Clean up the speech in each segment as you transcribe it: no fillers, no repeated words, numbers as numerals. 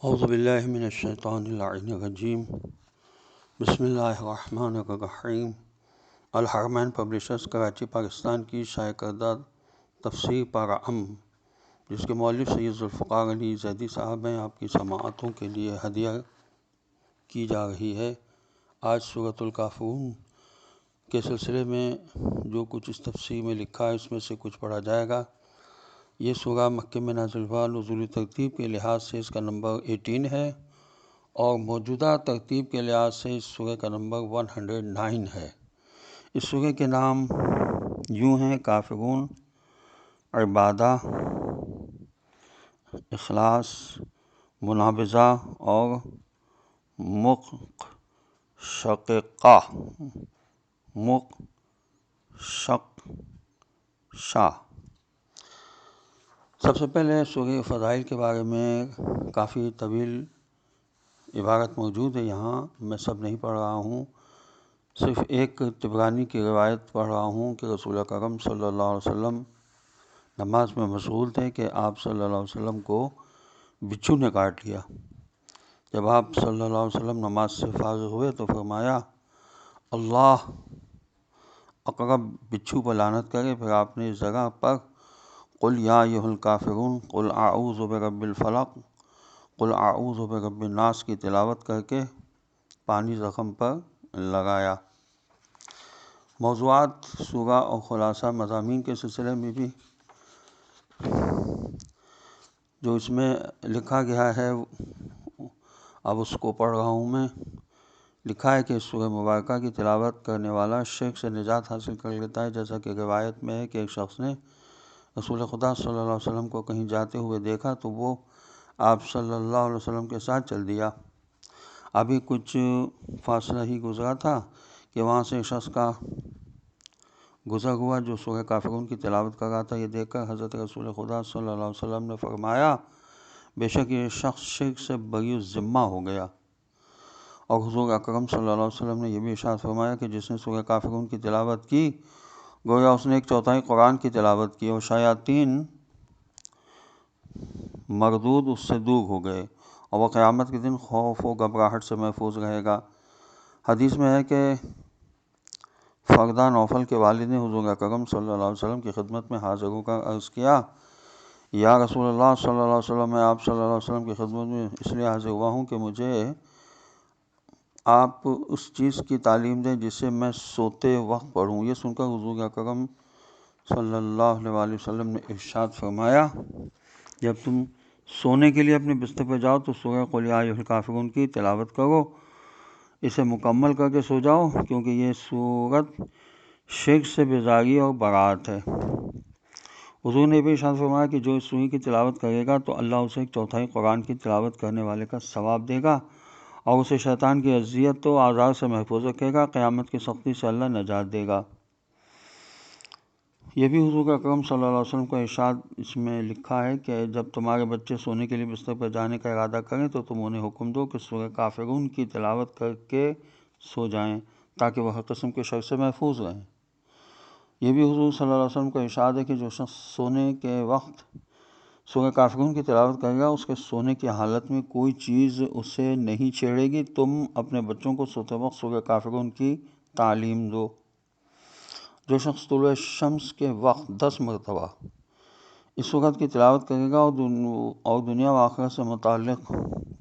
اعوذ باللہ من الشیطان اللعین الرجیم بسم اللہ الرحمن الرحیم۔ الحرمین پبلشرز کراچی پاکستان کی شائع کردہ تفسیر پارہ ام، جس کے مؤلف سید ذوالفقار علی زیدی صاحب ہیں، آپ کی سماعتوں کے لیے ہدیہ کی جا رہی ہے۔ آج سورۃ الکافرون کے سلسلے میں جو کچھ اس تفسیر میں لکھا ہے اس میں سے کچھ پڑھا جائے گا۔ یہ سورہ مکہ میں نازل ہوا، نزولی ترتیب کے لحاظ سے اس کا نمبر 18 ہے، اور موجودہ ترتیب کے لحاظ سے اس سورہ کا نمبر 109 ہے۔ اس سورہ کے نام یوں ہیں: کافرون، عبادہ، اخلاص، منابذہ اور مقشقشہ۔ سب سے پہلے سورہ فضائل کے بارے میں کافی طویل عبارت موجود ہے، یہاں میں سب نہیں پڑھ رہا ہوں، صرف ایک طبرانی کی روایت پڑھ رہا ہوں کہ رسول اکرم صلی اللہ علیہ وسلم نماز میں مشغول تھے کہ آپ صلی اللہ علیہ وسلم کو بچھو نے کاٹ لیا۔ جب آپ صلی اللہ علیہ وسلم نماز سے فارغ ہوئے تو فرمایا، اللہ اقرب بچھو پر لعنت کرے۔ پھر آپ نے اس جگہ پر قل یا ایھا الکافرون قل اعوذ برب الفلق قل اعوذ برب الناس کی تلاوت کر کے پانی زخم پر لگایا۔ موضوعات سورہ اور خلاصہ مضامین کے سلسلے میں بھی جو اس میں لکھا گیا ہے، اب اس کو پڑھ رہا ہوں میں۔ لکھا ہے کہ اس سورہ مبارکہ کی تلاوت کرنے والا شرک سے نجات حاصل کر لیتا ہے، جیسا کہ روایت میں ہے کہ ایک شخص نے رسول خدا صلی اللہ علیہ وسلم کو کہیں جاتے ہوئے دیکھا تو وہ آپ صلی اللہ علیہ وسلم کے ساتھ چل دیا۔ ابھی کچھ فاصلہ ہی گزرا تھا کہ وہاں سے ایک شخص کا گزر ہوا جو سورہ کافرون کی تلاوت کر رہا تھا۔ یہ دیکھ کر حضرت رسول خدا صلی اللہ علیہ وسلم نے فرمایا، بے شک یہ شخص شرک سے بری الذمہ ہو گیا۔ اور حضور اکرم صلی اللہ علیہ وسلم نے یہ بھی ارشاد فرمایا کہ جس نے سورہ کافرون کی تلاوت کی گویا اس نے 1/4 قرآن کی تلاوت کی، اور شیاطین مردود اس سے دور ہو گئے، اور وہ قیامت کے دن خوف و گھبراہٹ سے محفوظ رہے گا۔ حدیث میں ہے کہ فردہ نوفل کے والد نے حضور اکرم صلی اللہ علیہ وسلم کی خدمت میں حاضر ہو کر عرض کیا، یا رسول اللہ صلی اللہ علیہ وسلم، میں آپ صلی اللہ علیہ وسلم کی خدمت میں اس لیے حاضر ہوا ہوں کہ مجھے آپ اس چیز کی تعلیم دیں جسے میں سوتے وقت پڑھوں۔ یہ سن کر حضور اکرم صلی اللہ علیہ وسلم نے ارشاد فرمایا، جب تم سونے کے لیے اپنے بستر پہ جاؤ تو سورہ قل یا ایھا الکافرون کی تلاوت کرو، اسے مکمل کر کے سو جاؤ، کیونکہ یہ سورت شرک سے بیزاری اور برات ہے۔ حضور نے بھی ارشاد فرمایا کہ جو اس سورہ کی تلاوت کرے گا تو اللہ اسے 1/4 قرآن کی تلاوت کرنے والے کا ثواب دے گا، اور اسے شیطان کی اذیت و آزار سے محفوظ رکھے گا، قیامت کی سختی سے اللہ نجات دے گا۔ یہ بھی حضور اکرم صلی اللہ علیہ وسلم کا ارشاد اس میں لکھا ہے کہ جب تمہارے بچے سونے کے لیے بستر پر جانے کا ارادہ کریں تو تم انہیں حکم دو کہ سورہ کافرون کی تلاوت کر کے سو جائیں، تاکہ وہ ہر قسم کے شر سے محفوظ رہیں۔ یہ بھی حضور صلی اللہ علیہ وسلم کا ارشاد ہے کہ جو شخص سونے کے وقت سورہ کافرون کی تلاوت کرے گا، اس کے سونے کی حالت میں کوئی چیز اسے نہیں چھیڑے گی۔ تم اپنے بچوں کو سوتے وقت سورہ کافرون کی تعلیم دو۔ جو شخص طلوع شمس کے وقت 10 مرتبہ اس سورت کی تلاوت کرے گا اور دنیا و آخرت سے متعلق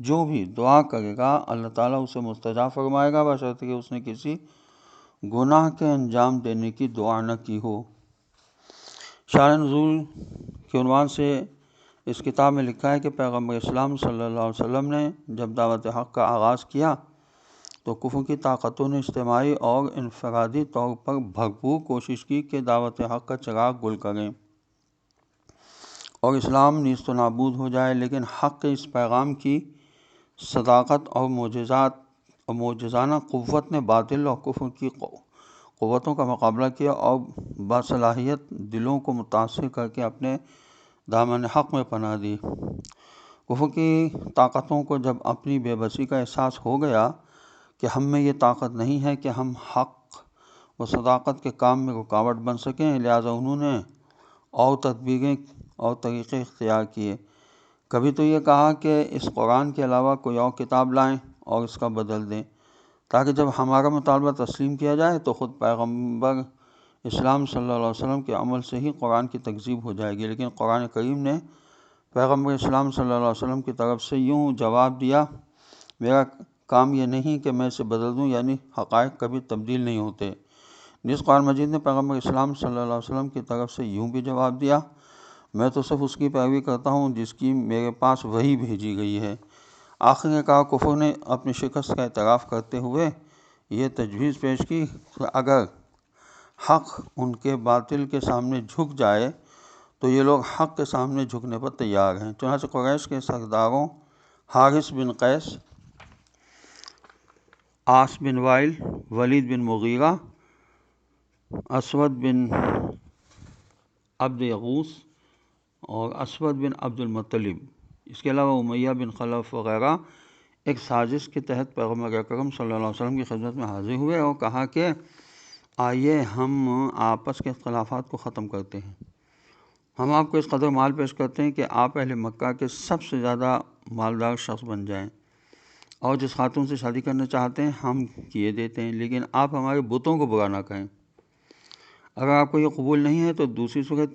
جو بھی دعا کرے گا، اللہ تعالیٰ اسے مستجاب فرمائے گا، بشرطیکہ کہ اس نے کسی گناہ کے انجام دینے کی دعا نہ کی ہو۔ شان نزول کے عنوان سے اس کتاب میں لکھا ہے کہ پیغمبر اسلام صلی اللہ علیہ وسلم نے جب دعوت حق کا آغاز کیا تو کفر کی طاقتوں نے اجتماعی اور انفرادی طور پر بھرپور کوشش کی کہ دعوت حق کا چراغ گل کریں اور اسلام نیست و نابود ہو جائے، لیکن حق کے اس پیغام کی صداقت اور معجزانہ قوت نے باطل اور کفر کی قوتوں کا مقابلہ کیا اور باصلاحیت دلوں کو متاثر کر کے اپنے دامن حق میں پناہ دی۔ کفر کی طاقتوں کو جب اپنی بے بسی کا احساس ہو گیا کہ ہم میں یہ طاقت نہیں ہے کہ ہم حق و صداقت کے کام میں رکاوٹ بن سکیں، لہٰذا انہوں نے اور تدبیریں اور طریقے اختیار کیے۔ کبھی تو یہ کہا کہ اس قرآن کے علاوہ کوئی اور کتاب لائیں اور اس کا بدل دیں، تاکہ جب ہمارا مطالبہ تسلیم کیا جائے تو خود پیغمبر اسلام صلی اللہ علیہ وسلم کے عمل سے ہی قرآن کی تکذیب ہو جائے گی۔ لیکن قرآن کریم نے پیغمبر اسلام صلی اللہ علیہ وسلم کی طرف سے یوں جواب دیا، میرا کام یہ نہیں کہ میں اسے بدل دوں، یعنی حقائق کبھی تبدیل نہیں ہوتے۔ جس قرآن مجید نے پیغمبر اسلام صلی اللہ علیہ وسلم کی طرف سے یوں بھی جواب دیا، میں تو صرف اس کی پیروی کرتا ہوں جس کی میرے پاس وحی بھیجی گئی ہے۔ آخر میں کہا، کفر نے اپنی شکست کا اعتراف کرتے ہوئے یہ تجویز پیش کی کہ اگر حق ان کے باطل کے سامنے جھک جائے تو یہ لوگ حق کے سامنے جھکنے پر تیار ہیں۔ چنانچہ قریش کے سرداروں حارث بن قیس، عاص بن وائل، ولید بن مغیرہ، اسود بن عبد یغوث اور اسود بن عبد المطلب، اس کے علاوہ امیہ بن خلف وغیرہ ایک سازش کے تحت پیغمبر اکرم صلی اللہ علیہ وسلم کی خدمت میں حاضر ہوئے اور کہا کہ آئیے ہم آپس کے اختلافات کو ختم کرتے ہیں، ہم آپ کو اس قدر مال پیش کرتے ہیں کہ آپ اہل مکہ کے سب سے زیادہ مالدار شخص بن جائیں، اور جس خاتون سے شادی کرنا چاہتے ہیں ہم کیے دیتے ہیں، لیکن آپ ہمارے بتوں کو برا نہ کہیں۔ اگر آپ کو یہ قبول نہیں ہے تو دوسری صورت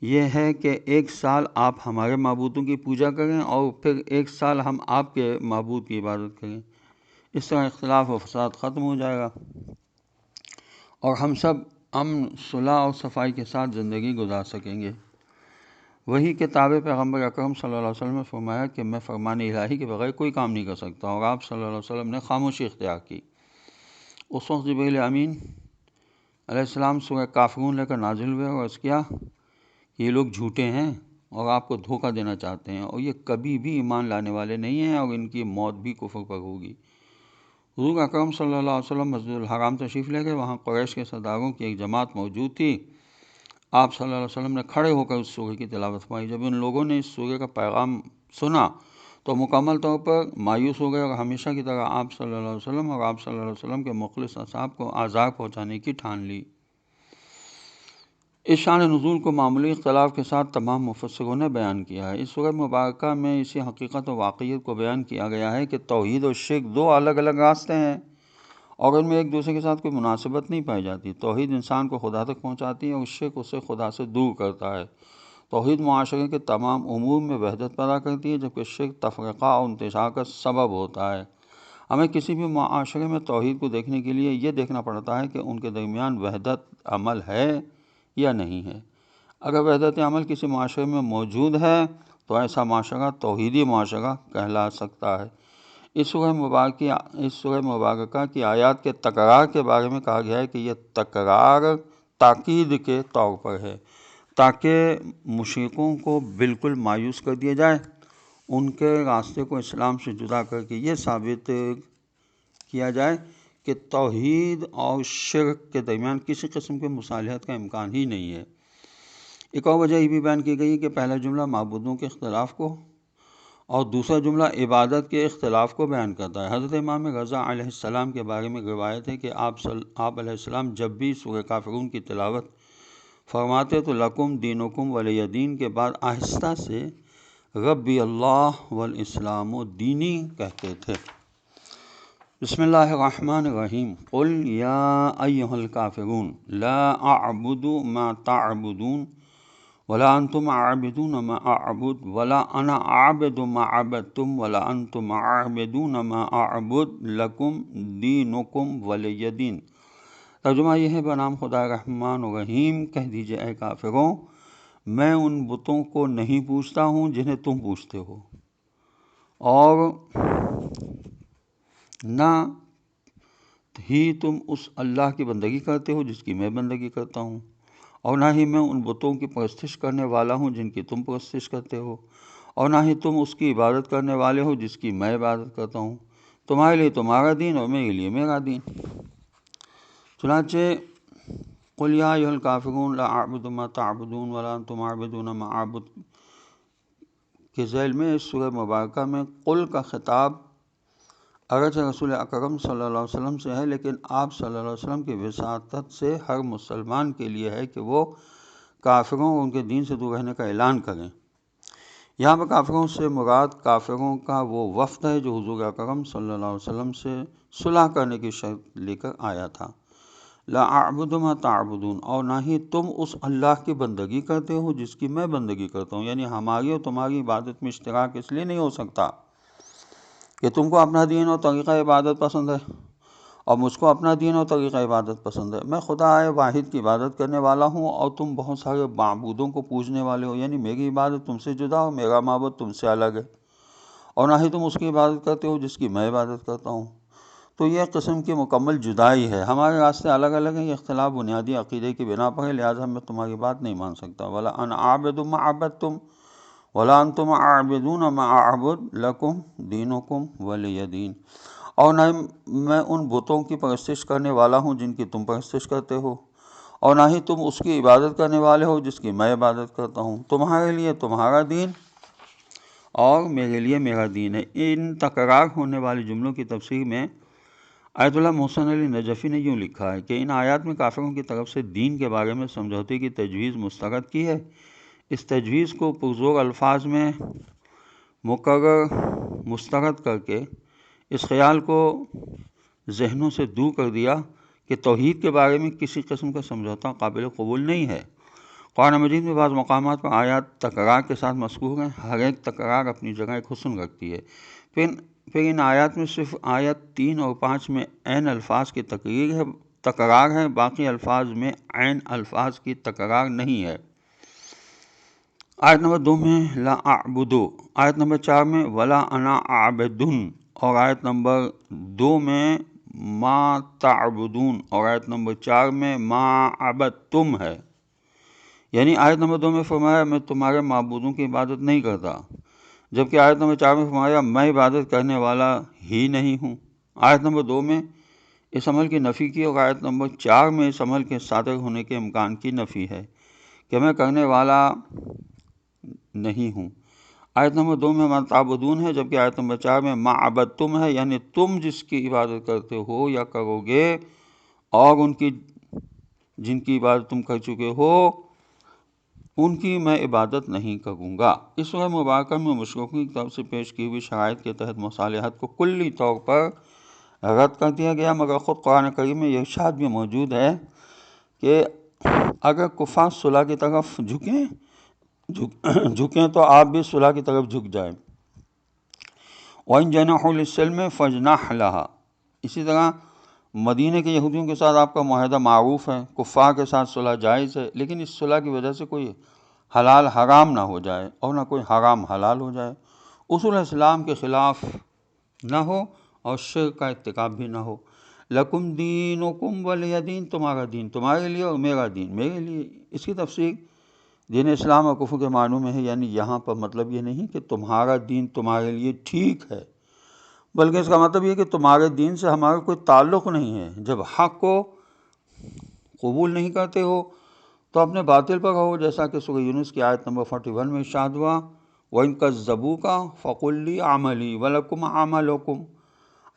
یہ ہے کہ 1 سال آپ ہمارے معبودوں کی پوجا کریں اور پھر 1 سال ہم آپ کے معبود کی عبادت کریں، اس طرح اختلاف و فساد ختم ہو جائے گا اور ہم سب امن، صلح اور صفائی کے ساتھ زندگی گزار سکیں گے۔ وہی کتاب پیغمبر اکرم صلی اللہ علیہ وسلم نے فرمایا کہ میں فرمان الہی کے بغیر کوئی کام نہیں کر سکتا، اور آپ صلی اللہ علیہ وسلم نے خاموشی اختیار کی۔ اس وقت جبریل امین علیہ السلام سورہ کافرون لے کر نازل ہوئے اور عرض کیا کہ یہ لوگ جھوٹے ہیں اور آپ کو دھوکہ دینا چاہتے ہیں، اور یہ کبھی بھی ایمان لانے والے نہیں ہیں اور ان کی موت بھی کفر پر ہوگی۔ حضور اکرم صلی اللہ علیہ وسلم مسجد الحرام تشریف لے گئے، وہاں قریش کے سرداروں کی ایک جماعت موجود تھی۔ آپ صلی اللہ علیہ وسلم نے کھڑے ہو کر اس سورہ کی تلاوت فرمائی۔ جب ان لوگوں نے اس سورہ کا پیغام سنا تو مکمل طور پر مایوس ہو گئے اور ہمیشہ کی طرح آپ صلی اللہ علیہ وسلم اور آپ صلی اللہ علیہ وسلم کے مخلص اصحاب کو آزار پہنچانے کی ٹھان لی۔ اس شان نزول کو معمولی اختلاف کے ساتھ تمام مفسروں نے بیان کیا ہے۔ اس سورہ مبارکہ میں اسی حقیقت و واقعیت کو بیان کیا گیا ہے کہ توحید اور شرک 2 الگ الگ راستے ہیں اور ان میں ایک دوسرے کے ساتھ کوئی مناسبت نہیں پائی جاتی۔ توحید انسان کو خدا تک پہنچاتی ہے اور شرک اسے خدا سے دور کرتا ہے۔ توحید معاشرے کے تمام امور میں وحدت پیدا کرتی ہے، جبکہ شرک تفرقہ اور انتشار کا سبب ہوتا ہے۔ ہمیں کسی بھی معاشرے میں توحید کو دیکھنے کے لیے یہ دیکھنا پڑتا ہے کہ ان کے درمیان وحدت عمل ہے یا نہیں ہے۔ اگر وحدت عمل کسی معاشرے میں موجود ہے تو ایسا معاشرہ توحیدی معاشرہ کہلا سکتا ہے۔ اس سورہ مبارکہ کی آیات کے تکرار کے بارے میں کہا گیا ہے کہ یہ تکرار تاکید کے طور پر ہے، تاکہ مشرکوں کو بالکل مایوس کر دیا جائے، ان کے راستے کو اسلام سے جدا کر کے یہ ثابت کیا جائے کہ توحید اور شرک کے درمیان کسی قسم کے مصالحت کا امکان ہی نہیں ہے۔ ایک اور وجہ یہ بھی بیان کی گئی کہ پہلا جملہ معبودوں کے اختلاف کو اور دوسرا جملہ عبادت کے اختلاف کو بیان کرتا ہے۔ حضرت امام رضا علیہ السلام کے بارے میں روایت ہے کہ آپ علیہ السلام جب بھی سورہ کافرون کی تلاوت فرماتے تو لکم دینکم ولی دین کے بعد آہستہ سے ربی اللہ والاسلام دینی کہتے تھے۔ بسم اللہ الرحمن الرحیم۔ قل یا ایھا الکافرون لا اعبد ما تعبدون ولا انتم عابدون ما اعبد ولا انا عابد ما عبدتم ولا انتم عابدون ما اعبد لکم دینکم ولی دین۔ ترجمہ یہ ہے، بنام خدا رحمان و رحیم کہہ دیجئے اے کافروں، میں ان بتوں کو نہیں پوجتا ہوں جنہیں تم پوجتے ہو، اور نہ ہی تم اس اللہ کی بندگی کرتے ہو جس کی میں بندگی کرتا ہوں، اور نہ ہی میں ان بتوں کی پرستش کرنے والا ہوں جن کی تم پرستش کرتے ہو، اور نہ ہی تم اس کی عبادت کرنے والے ہو جس کی میں عبادت کرتا ہوں۔ تمہارے لیے تمہارا دین اور میرے لیے میرا دین۔ چنانچہ قل یا ایھا الکافرون لا اعبد ما تعبدون ولا انتم عابدون ما اعبد کے ذیل میں اس سورہ مبارکہ میں قل کا خطاب اگرچہ رسول اکرم صلی اللہ علیہ وسلم سے ہے، لیکن آپ صلی اللہ علیہ وسلم کی وساطت سے ہر مسلمان کے لیے ہے کہ وہ کافروں اور ان کے دین سے دور رہنے کا اعلان کریں۔ یہاں پر کافروں سے مراد کافروں کا وہ وفد ہے جو حضور اکرم صلی اللہ علیہ وسلم سے صلح کرنے کی شرط لے کر آیا تھا۔ لا اعبد ما تعبدون، اور نہ ہی تم اس اللہ کی بندگی کرتے ہو جس کی میں بندگی کرتا ہوں، یعنی ہماری اور تمہاری عبادت میں اشتراک اس لیے نہیں ہو سکتا کہ تم کو اپنا دین اور طریقہ عبادت پسند ہے اور مجھ کو اپنا دین اور طریقہ عبادت پسند ہے۔ میں خدا واحد کی عبادت کرنے والا ہوں اور تم بہت سارے معبودوں کو پوجنے والے ہو، یعنی میری عبادت تم سے جدا ہو، میرا معبود تم سے الگ ہے، اور نہ ہی تم اس کی عبادت کرتے ہو جس کی میں عبادت کرتا ہوں۔ تو یہ قسم کی مکمل جدائی ہے، ہمارے راستے الگ الگ ہیں، یہ اختلاف بنیادی عقیدے کی بنا پر ہے، لہٰذا میں تمہاری بات نہیں مان سکتا۔ ولا انا عابد ما عبدتم ولا انتم عابدون ما اعبد لکم دینکم ولی دین، اور نہ میں ان بتوں کی پرستش کرنے والا ہوں جن کی تم پرستش کرتے ہو، اور نہ ہی تم اس کی عبادت کرنے والے ہو جس کی میں عبادت کرتا ہوں، تمہارے لیے تمہارا دین اور میرے لیے میرا دین ہے۔ ان تکرار ہونے والے جملوں کی تفسیر میں آیت اللہ محسن علی نجفی نے یوں لکھا ہے کہ ان آیات میں کافروں کی طرف سے دین کے بارے میں سمجھوتے کی تجویز مسترد کی ہے۔ اس تجویز کو پرزور الفاظ میں مسترد کر کے اس خیال کو ذہنوں سے دور کر دیا کہ توحید کے بارے میں کسی قسم کا سمجھوتا قابل قبول نہیں ہے۔ قرآن مجید میں بعض مقامات پر آیات تکرار کے ساتھ مذکور ہیں، ہر ایک تکرار اپنی جگہ ایک حسن رکھتی ہے۔ پھر ان آیات میں صرف آیت 3 اور 5 میں عین الفاظ کی تکرار ہے، باقی الفاظ میں عین الفاظ کی تکرار نہیں ہے۔ آیت نمبر 2 میں لا اعبدو، آیت نمبر 4 میں ولا انا عابدن، اور آیت نمبر 2 میں ما تعبدون، اور آیت نمبر 4 میں ما عبدتم ہے۔ یعنی آیت نمبر 2 میں فرمایا میں تمہارے معبودوں کی عبادت نہیں کرتا، جبکہ آیت نمبر 4 میں فرمایا میں عبادت کرنے والا ہی نہیں ہوں۔ آیت نمبر 2 میں اس عمل کی نفی کی، اور آیت نمبر 4 میں اس عمل کے صادر ہونے کے امکان کی نفی ہے کہ میں کرنے والا نہیں ہوں۔ آیت نمبر 2 میں ما تعبدون ہے، جبکہ آیت نمبر 4 میں ما عبدتم ہے، یعنی تم جس کی عبادت کرتے ہو یا کرو گے اور ان کی جن کی عبادت تم کر چکے ہو ان کی میں عبادت نہیں کروں گا۔ اس سورہ مبارکہ میں مشرکوں کی طرف سے پیش کی ہوئی شرائط کے تحت مصالحت کو کلی طور پر رد کر دیا گیا، مگر خود قرآن کریم میں یہ ارشاد بھی موجود ہے کہ اگر کفار صلح کی طرف جھکیں تو آپ بھی صلح کی طرف جھک جائیں۔ وَإِن جَنَحُوا لِلسَّلْمِ فَاجْنَحْ لَهَا، اسی طرح مدینہ کے یہودیوں کے ساتھ آپ کا معاہدہ معروف ہے، کفار کے ساتھ صلح جائز ہے، لیکن اس صلح کی وجہ سے کوئی حلال حرام نہ ہو جائے اور نہ کوئی حرام حلال ہو جائے، اصول اسلام کے خلاف نہ ہو اور شرک کا ارتکاب بھی نہ ہو۔ لکم دینکم ولی دین، تمہارا دین تمہارے لیے اور میرا دین میرے لیے۔ اس کی تفسیر دین اسلام اور کفر کے معنوں میں ہے، یعنی یہاں پر مطلب یہ نہیں کہ تمہارا دین تمہارے لیے ٹھیک ہے، بلکہ اس کا مطلب یہ کہ تمہارے دین سے ہمارا کوئی تعلق نہیں ہے۔ جب حق کو قبول نہیں کرتے ہو تو اپنے باطل پر رہو، جیسا کہ سورہ یونس کی آیت نمبر 41 میں ارشاد ہوا وَإِن كَذَّبُوكَ فَقُل لِّي عَمَلِي وَلَكُمْ أَعْمَالُكُمْ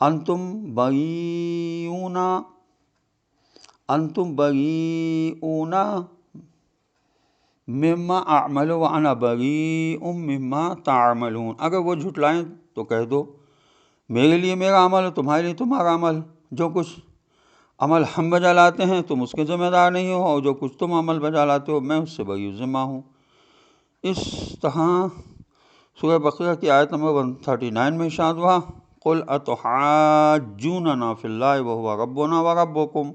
أَنْتُمْ بَرِيئُونَ مِمَّا أَعْمَلُ وَأَنَا بَرِيءٌ مِمَّا تَعْمَلُونَ، اگر وہ جھٹلائیں تو کہہ دو میرے لیے میرا عمل ہے، تمہارے لیے تمہارا عمل، جو کچھ عمل ہم بجا لاتے ہیں تم اس کے ذمہ دار نہیں ہو، اور جو کچھ تم عمل بجا لاتے ہو میں اس سے بری ذمہ ہوں۔ اس طرح سورہ بقرہ کی آیت نمبر 139 میں ارشاد ہوا قُلْ أَتُحَاجُّونَنَا فِي اللَّهِ وَهُوَ رَبُّنَا وَرَبُّكُمْ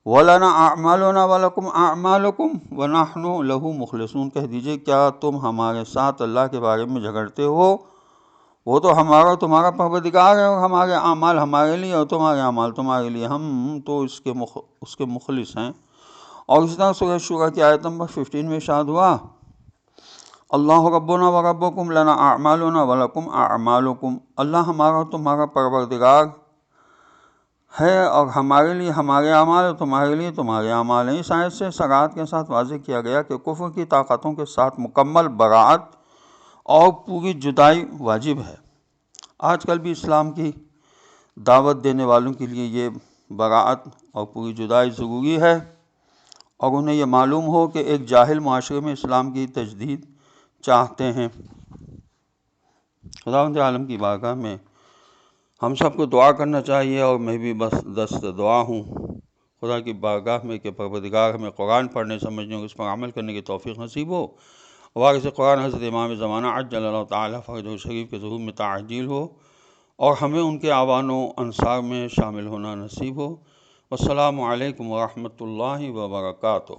وَلَنَا أَعْمَالُنَا وَلَكُمْ أَعْمَالُكُمْ وَنَحْنُ لَهُ مُخْلِصُونَ، کہہ دیجئے کیا تم ہمارے ساتھ اللہ کے بارے میں جھگڑتے ہو؟ وہ تو ہمارا تمہارا پروردگار ہے، اور ہمارے اعمال ہمارے لیے اور تمہارے اعمال تمہارے لیے، ہم تو اس کے مخلص ہیں۔ اور اسی طرح سورہ شورى کی آیت نمبر 15 میں ارشاد ہوا اللہ ربنا و ربکم لنا اعمالنا ولکم اعمالکم، اللہ ہمارا اور تمہارا پروردگار ہے اور ہمارے لیے ہمارے اعمال اور تمہارے لیے تمہارے اعمال ہیں۔ اس آیت سے صراحت کے ساتھ واضح کیا گیا کہ کفر کی طاقتوں کے ساتھ مکمل براعت اور پوری جدائی واجب ہے۔ آج کل بھی اسلام کی دعوت دینے والوں کے لیے یہ براعت اور پوری جدائی ضروری ہے، اور انہیں یہ معلوم ہو کہ ایک جاہل معاشرے میں اسلام کی تجدید چاہتے ہیں۔ خداوند عالم کی بارگاہ میں ہم سب کو دعا کرنا چاہیے، اور میں بھی بس دست دعا ہوں خدا کی بارگاہ میں کہ پروردگار ہمیں قرآن پڑھنے، سمجھنے اور اس پر عمل کرنے کی توفیق نصیب ہو۔ وارث قرآن حضرت امام زمانہ عجل اللہ تعالیٰ فرجہ شریف کے ظہور میں تعجیل ہو، اور ہمیں ان کے اعوان و انصار میں شامل ہونا نصیب ہو۔ والسلام علیکم ورحمۃ اللہ وبرکاتہ۔